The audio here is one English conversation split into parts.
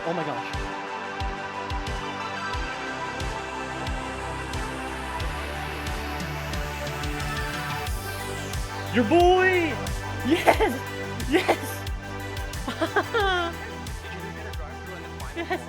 Oh my gosh. Your boy! Yes! Yes! Yes!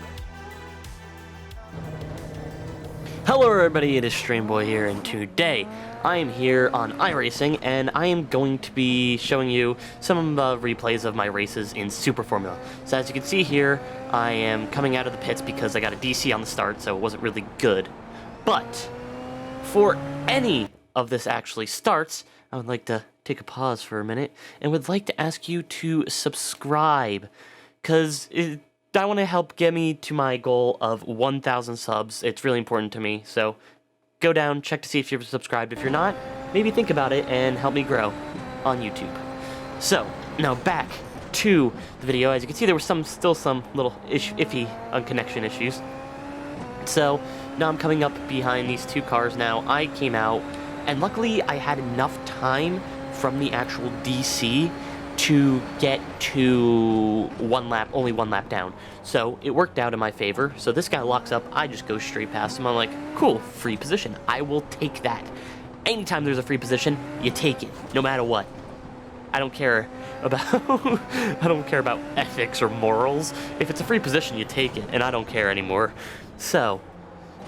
Hello everybody, it is Streamboy here, and today I am here on iRacing, and I am going to be showing you some replays of my races in Super Formula. So as you can see here, I am coming out of the pits because I got a DC on the start, so it wasn't really good. But, for any of this actually starts, I would like to take a pause for a minute, and would like to ask you to subscribe, because I want to help get me to my goal of 1,000 subs. It's really important to me, so go down, check to see if you're subscribed. If you're not, maybe think about it and help me grow on YouTube. So, now back to the video. As you can see, there were still some little iffy connection issues. So, now I'm coming up behind these two cars now. I came out, and luckily I had enough time from the actual DC to get to only one lap down. So it worked out in my favor. So this guy locks up, I just go straight past him. I'm like, cool, free position. I will take that. Anytime there's a free position, you take it, no matter what. I don't care about I don't care about ethics or morals. If it's a free position, you take it, and I don't care anymore. So,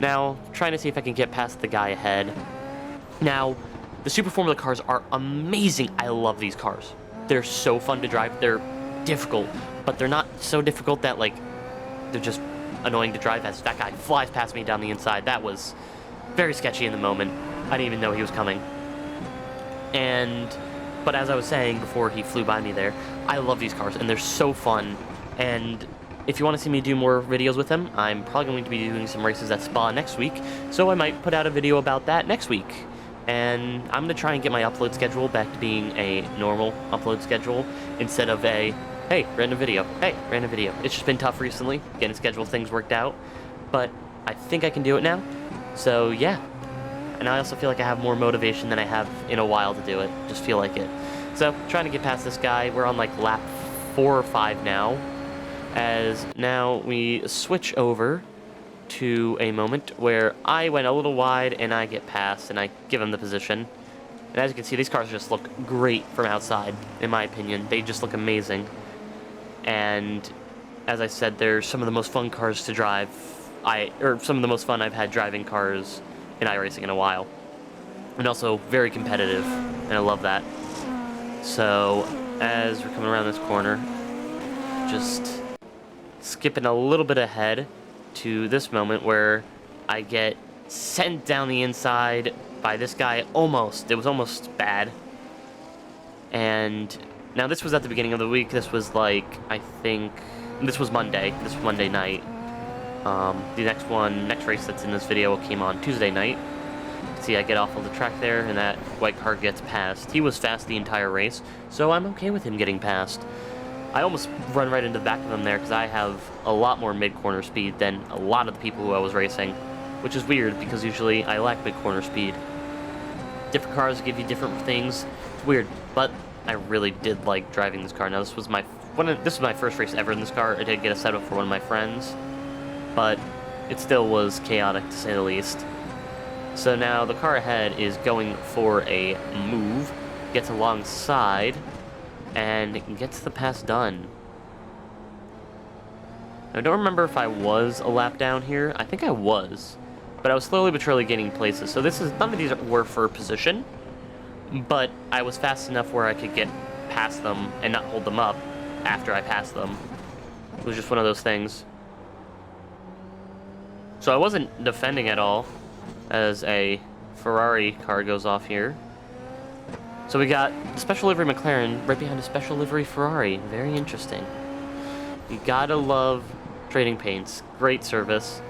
now trying to see if I can get past the guy ahead. Now, the Super Formula cars are amazing. I love these cars. They're so fun to drive. They're difficult, but they're not so difficult that, like, they're just annoying to drive. As that guy flies past me down the inside. That was very sketchy in the moment. I didn't even know he was coming. But as I was saying before he flew by me there, I love these cars, and they're so fun. And if you want to see me do more videos with them, I'm probably going to be doing some races at Spa next week, so I might put out a video about that next week. And I'm going to try and get my upload schedule back to being a normal upload schedule instead of a, hey, random video, hey, random video. It's just been tough recently, getting schedule things worked out, but I think I can do it now. So, yeah. And I also feel like I have more motivation than I have in a while to do it. Just feel like it. So, trying to get past this guy. We're on, like, lap 4 or 5 now. As now we switch over to a moment where I went a little wide and I get past and I give him the position. And as you can see, these cars just look great from outside, in my opinion. They just look amazing. And as I said, they're some of the most fun cars to drive. Some of the most fun I've had driving cars in iRacing in a while. And also very competitive, and I love that. So, as we're coming around this corner, just skipping a little bit ahead to this moment where I get sent down the inside by this guy almost. It was almost bad. And now this was at the beginning of the week. This was like, I think, this was Monday. This was Monday night. The next race that's in this video came on Tuesday night. See, I get off of the track there, and that white car gets past. He was fast the entire race, so I'm okay with him getting past. I almost run right into the back of him there because I have a lot more mid-corner speed than a lot of the people who I was racing, which is weird because usually I lack mid-corner speed. Different cars give you different things. It's weird, but I really did like driving this car. Now this was my first race ever in this car. I did get a setup for one of my friends, but it still was chaotic to say the least. So now the car ahead is going for a move, gets alongside, and gets the pass done. I don't remember if I was a lap down here. I think I was, but I was slowly but surely gaining places. So none of these were for position, but I was fast enough where I could get past them and not hold them up after I passed them. It was just one of those things. So I wasn't defending at all as a Ferrari car goes off here. So we got the Special Livery McLaren right behind a Special Livery Ferrari. Very interesting. You gotta love trading paints. Great service.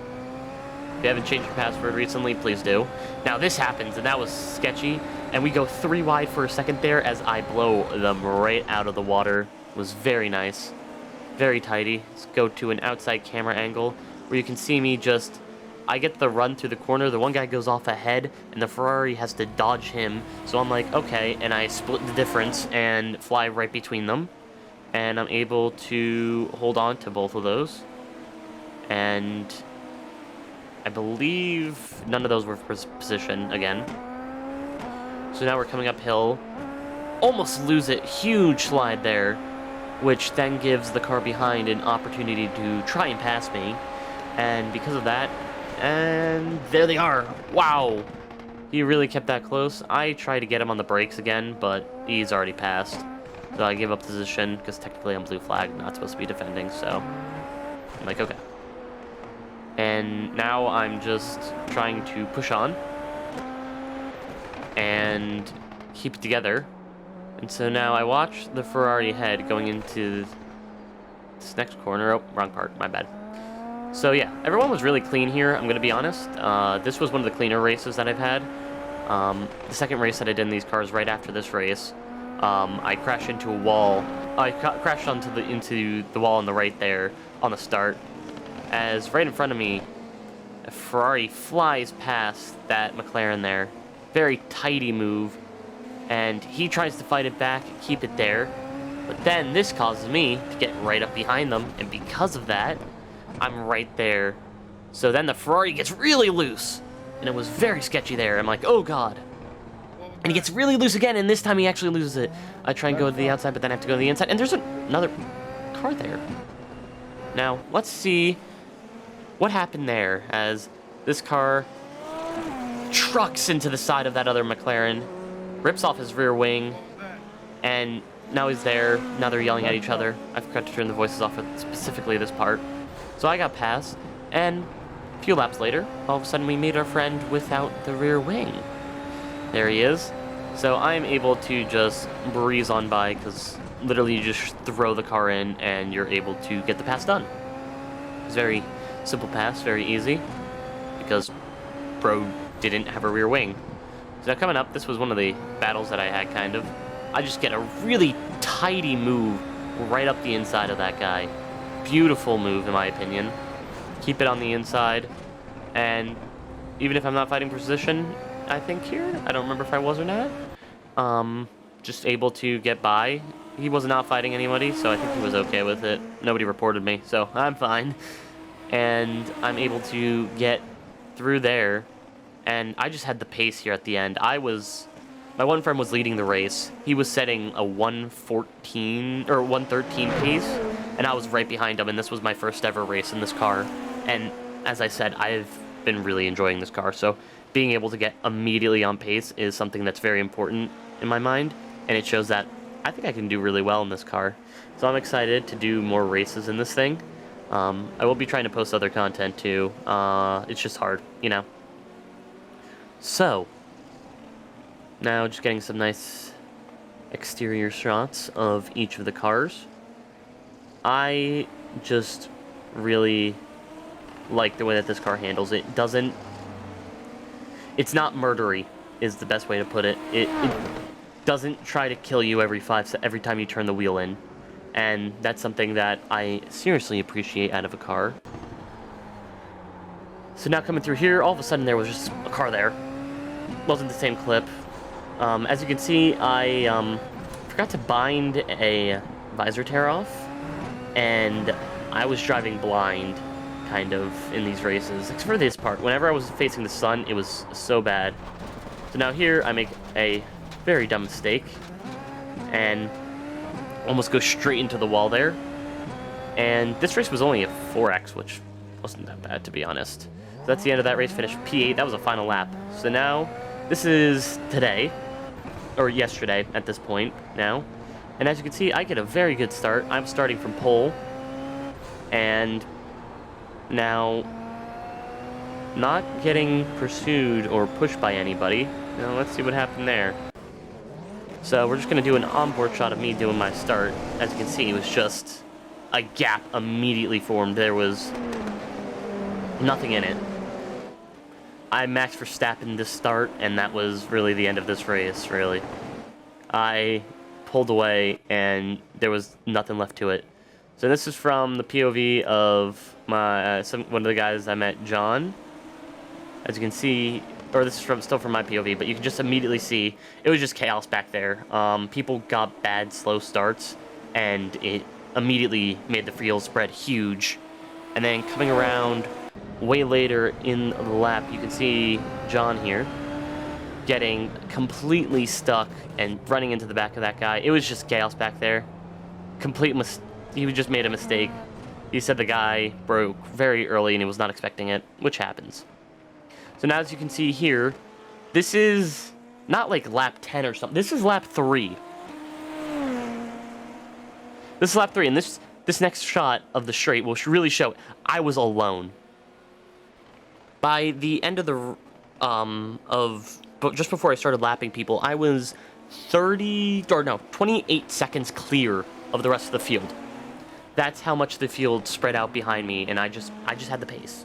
If you haven't changed your password recently, please do. Now this happens, and that was sketchy. And we go 3 wide for a second there as I blow them right out of the water. It was very nice. Very tidy. Let's go to an outside camera angle where you can see me just... I get the run through the corner, the one guy goes off ahead, and the Ferrari has to dodge him, so I'm like, okay, and I split the difference and fly right between them, and I'm able to hold on to both of those, and I believe none of those were for position again. So now we're coming uphill. Almost lose it. Huge slide there, which then gives the car behind an opportunity to try and pass me. And because of that, and there they are. Wow. He really kept that close. I tried to get him on the brakes again, but he's already passed. So I gave up position, because technically I'm blue flag, not supposed to be defending, so I'm like, okay. And now I'm just trying to push on and keep it together. And so now I watch the Ferrari ahead going into this next corner. Oh, wrong part, my bad. So yeah, everyone was really clean here, I'm going to be honest. This was one of the cleaner races that I've had. The second race that I did in these cars right after this race, I crashed into a wall. I crashed into the wall on the right there on the start, as right in front of me, a Ferrari flies past that McLaren there. Very tidy move, and he tries to fight it back, keep it there, but then this causes me to get right up behind them, and because of that, I'm right there. So then the Ferrari gets really loose, and it was very sketchy there. I'm like, oh god. And he gets really loose again, and this time he actually loses it. I try and go to the outside, but then I have to go to the inside, and there's another car there. Now, let's see what happened there, as this car trucks into the side of that other McLaren, rips off his rear wing, and now he's there. Now they're yelling at each other. I forgot to turn the voices off at specifically this part. So I got past, and a few laps later, all of a sudden we meet our friend without the rear wing. There he is. So I'm able to just breeze on by, because literally you just throw the car in and you're able to get the pass done. It's very simple pass, very easy, because bro didn't have a rear wing. So now coming up, this was one of the battles that I had, kind of. I just get a really tidy move right up the inside of that guy. Beautiful move, in my opinion. Keep it on the inside, and even if I'm not fighting position, I think here, I don't remember if I was or not, just able to get by. He was not fighting anybody, so I think he was okay with it. Nobody reported me, so I'm fine. And I'm able to get through there, and I just had the pace here at the end. My one friend was leading the race. He was setting a 1:14 or 1:13 pace, and I was right behind him, and this was my first ever race in this car. And as I said, I've been really enjoying this car, so being able to get immediately on pace is something that's very important in my mind, and it shows that I think I can do really well in this car. So I'm excited to do more races in this thing. I will be trying to post other content too. It's just hard, you know. So, now just getting some nice exterior shots of each of the cars. I just really like the way that this car handles it. It's not murdery, is the best way to put it. It doesn't try to kill you every time you turn the wheel in. And that's something that I seriously appreciate out of a car. So now coming through here, all of a sudden there was just a car there. Wasn't the same clip. As you can see, I forgot to bind a visor tear off, and I was driving blind, kind of, in these races, except for this part. Whenever I was facing the sun, it was so bad. So now here, I make a very dumb mistake, and almost go straight into the wall there. And this race was only a 4X, which wasn't that bad, to be honest. So that's the end of that race, finished P8. That was a final lap. So now, this is today, or yesterday at this point now. And as you can see, I get a very good start. I'm starting from pole, and now not getting pursued or pushed by anybody. Now let's see what happened there. So we're just going to do an onboard shot of me doing my start. As you can see, it was just a gap immediately formed. There was nothing in it. I maxed Verstappen to start, and that was really the end of this race, really. I pulled away, and there was nothing left to it. So this is from the POV of my one of the guys I met, John. As you can see, or this is still from my POV, but you can just immediately see it was just chaos back there. People got bad, slow starts, and it immediately made the field spread huge. And then coming around way later in the lap, you can see John here getting completely stuck and running into the back of that guy. It was just chaos back there. He just made a mistake. He said the guy broke very early and he was not expecting it, which happens. So now as you can see here, this is not like lap 10 or something. This is lap 3. This is lap 3, and this next shot of the straight will really show I was alone. By the end of the just before I started lapping people, I was 28 seconds clear of the rest of the field. That's how much the field spread out behind me, and I just had the pace.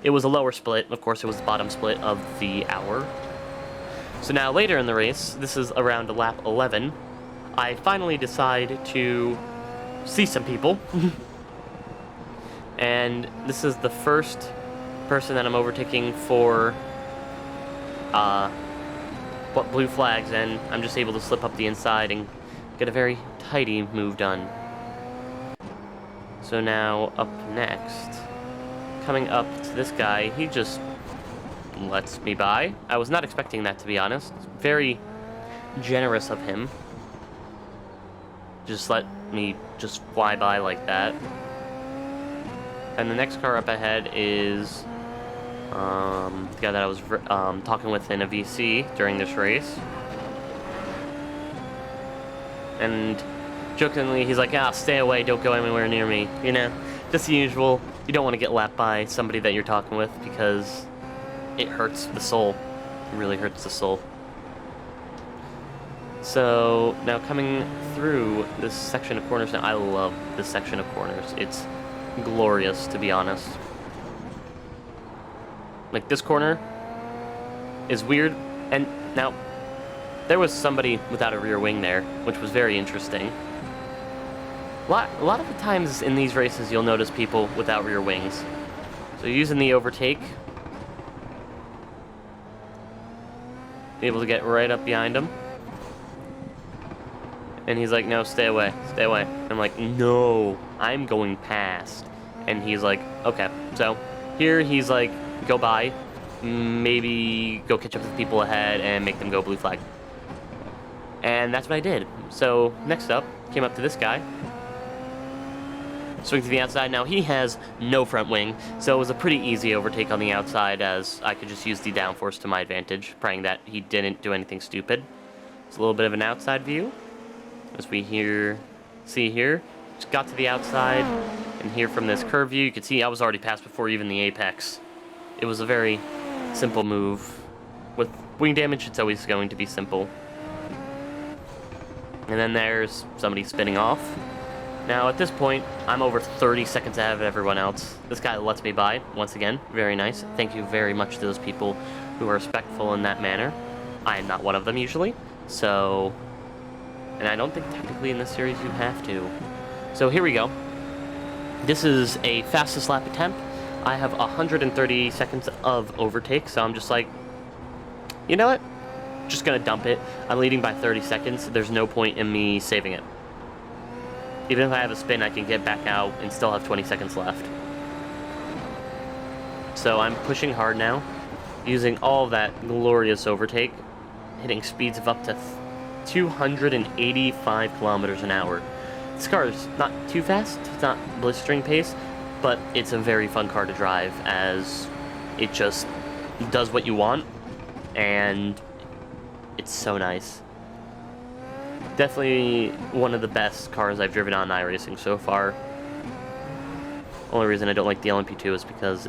It was a lower split. Of course, it was the bottom split of the hour. So now later in the race, this is around lap 11, I finally decide to see some people. And this is the first person that I'm overtaking for blue flags, and I'm just able to slip up the inside and get a very tidy move done. So now up next, coming up to this guy, he just lets me by. I was not expecting that, to be honest. Very generous of him. Just let me just fly by like that. And the next car up ahead is the guy that I was talking with in a VC during this race. And jokingly, he's like, stay away, don't go anywhere near me. You know, just the usual. You don't want to get lapped by somebody that you're talking with because it hurts the soul. It really hurts the soul. So now coming through this section of corners, now I love this section of corners. It's glorious, to be honest. Like, this corner is weird, and now there was somebody without a rear wing there, which was very interesting. A lot of the times in these races, you'll notice people without rear wings. So using the overtake, able to get right up behind him. And he's like, no, stay away, stay away. I'm like, no, I'm going past. And he's like, okay. So here he's like, go by, maybe go catch up with people ahead and make them go blue flag. And that's what I did. So next up, came up to this guy. Swing to the outside. Now he has no front wing, so it was a pretty easy overtake on the outside as I could just use the downforce to my advantage, praying that he didn't do anything stupid. It's a little bit of an outside view. As we see here, just got to the outside, and here from this curve view, you can see I was already past before even the apex. It was a very simple move. With wing damage, it's always going to be simple. And then there's somebody spinning off. Now at this point, I'm over 30 seconds ahead of everyone else. This guy lets me by, once again, very nice. Thank you very much to those people who are respectful in that manner. I am not one of them usually, so... And I don't think technically in this series you have to. So here we go. This is a fastest lap attempt. I have 130 seconds of overtake, so I'm just like, you know what? Just gonna dump it. I'm leading by 30 seconds. So there's no point in me saving it. Even if I have a spin, I can get back out and still have 20 seconds left. So I'm pushing hard now, using all of that glorious overtake, hitting speeds of up to 285 kilometers an hour. This car is not too fast, it's not blistering pace, but it's a very fun car to drive as it just does what you want, and it's so nice. Definitely one of the best cars I've driven on iRacing so far. Only reason I don't like the LMP2 is because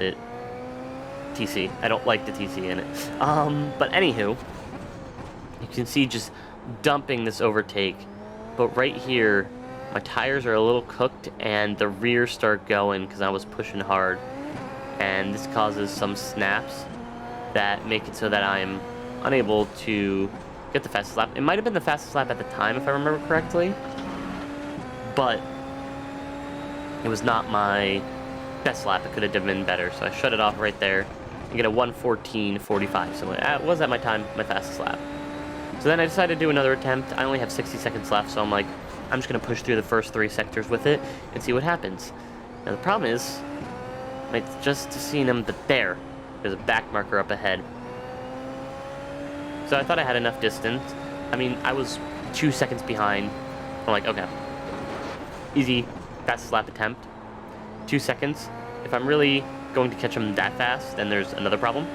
TC. I don't like the TC in it. But anywho, you can see just dumping this overtake. But right here, my tires are a little cooked and the rear start going because I was pushing hard. And this causes some snaps that make it so that I'm unable to get the fastest lap. It might have been the fastest lap at the time, if I remember correctly, but it was not my best lap. It could have been better, so I shut it off right there and get a 1:14.45. So that was at my time my fastest lap. So then I decided to do another attempt. I only have 60 seconds left, so I'm like, I'm just gonna push through the first 3 sectors with it and see what happens. Now the problem is, It's just seen him, but there's a back marker up ahead. So I thought I had enough distance. I mean, I was 2 seconds behind. I'm like, okay. Easy, fastest lap attempt. 2 seconds. If I'm really going to catch him that fast, then there's another problem.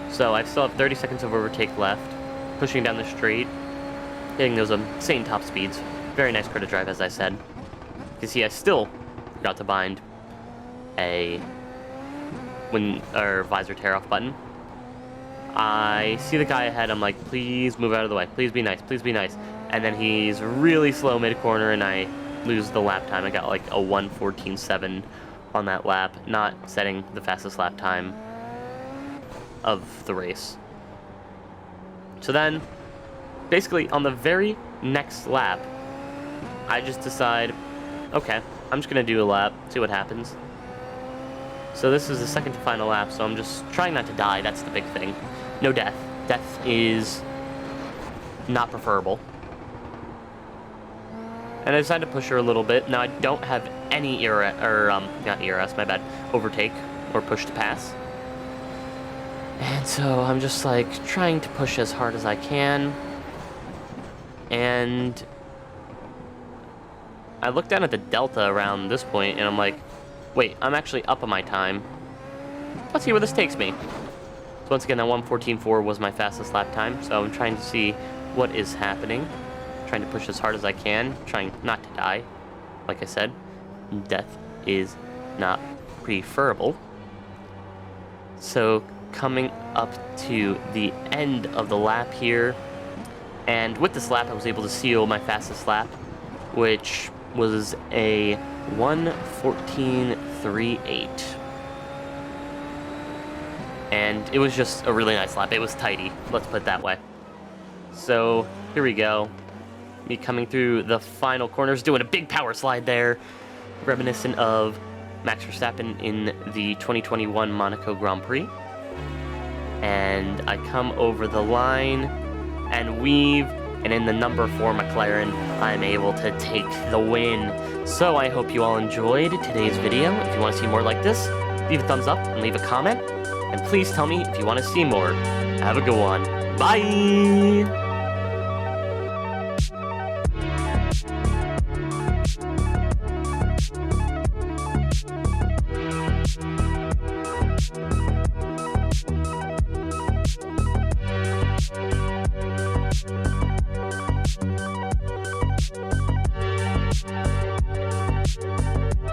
So I still have 30 seconds of overtake left. Pushing down the straight. Hitting those insane top speeds. Very nice credit drive, as I said. You see, I still forgot to bind a visor tear-off button. I see the guy ahead, I'm like, please move out of the way. Please be nice, please be nice. And then he's really slow mid-corner, and I lose the lap time. I got like a 1:14.7 on that lap, not setting the fastest lap time of the race. So then, basically, on the very next lap, I just decide, okay, I'm just going to do a lap, see what happens. So this is the second to final lap, so I'm just trying not to die. That's the big thing. No death. Death is not preferable. And I decided to push her a little bit. Now I don't have any not ERS, my bad, overtake or push to pass. And so I'm just like trying to push as hard as I can. And I look down at the delta around this point, and I'm like, wait, I'm actually up on my time. Let's see where this takes me. So once again, that 1:14.4 was my fastest lap time, so I'm trying to see what is happening. Trying to push as hard as I can, trying not to die. Like I said, death is not preferable. So coming up to the end of the lap here, and with this lap I was able to seal my fastest lap, which was a 1:14.38. And it was just a really nice lap. It was tidy, let's put it that way. So here we go. Me coming through the final corners, doing a big power slide there, reminiscent of Max Verstappen in the 2021 Monaco Grand Prix. And I come over the line and weave, and in the number 4 McLaren, I'm able to take the win. So I hope you all enjoyed today's video. If you want to see more like this, leave a thumbs up and leave a comment. And please tell me if you want to see more. Have a good one. Bye!